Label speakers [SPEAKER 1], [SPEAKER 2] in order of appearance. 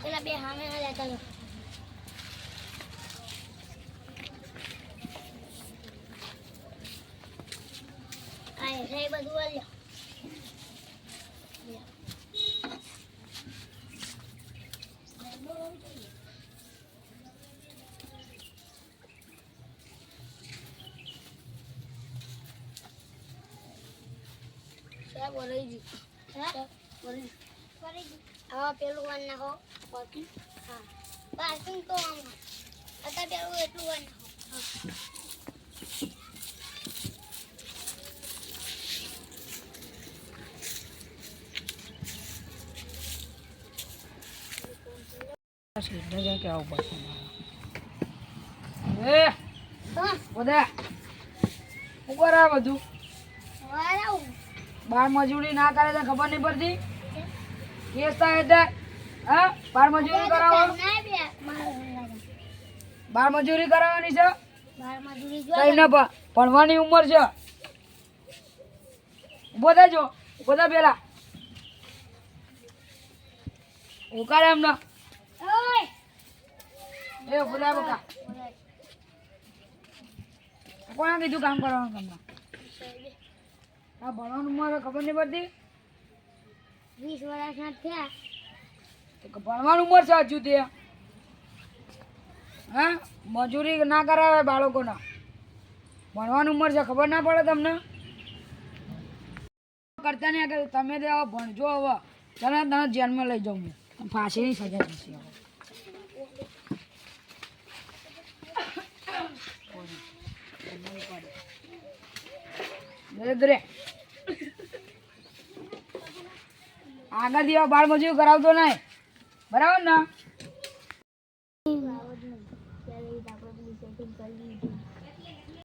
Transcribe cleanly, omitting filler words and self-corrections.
[SPEAKER 1] પેલા બે હામે લેતા લો આય રે બધું આલ્યો क्या बोले जी हां बोले अब पेलू वन नाखो पार्किंग हां पार्किंग तो आम आता पेलू એટલું वन नाखो
[SPEAKER 2] सीधा जाके आओ बस ए
[SPEAKER 1] हां
[SPEAKER 2] બોદા ઉપર આ બધું
[SPEAKER 1] વાળો
[SPEAKER 2] બાર મજૂરી ના કરે તો ખબર નહીં પડતી કેસ થાય એટલે હા બાર મજૂરી કરાવો
[SPEAKER 1] ના બે માર
[SPEAKER 2] બાર મજૂરી કરાવવાની છે
[SPEAKER 1] બાર મજૂરી
[SPEAKER 2] કઈ ના ભણવાની ઉંમર છે ઉભો થજો ઉભો થા પેલા ઉકાળે એમને
[SPEAKER 1] ઓય
[SPEAKER 2] એ ઉભો થા બકા કોણે કીધું કામ કરવાનું તમને આ ભણવાનું ઉંમર ખબર નહીં પડતી
[SPEAKER 1] 20 વર્ષના થયા
[SPEAKER 2] તો ભણવાનું ઉંમર છે હજુ તે હા મજૂરી ના કરાવે બાળકોના ભણવાનું ઉંમર છે ખબર ના પડે તમને કરતા નહીં કે તમે તો હવે ભણજો હવે તને તને જેલમાં લઈ જાઉં હું ફાંસીની સજા થશે હવે આગળથી બાળ મજૂરી કરાવતો નહીં બરાબર ને
[SPEAKER 1] સેટિંગ કરી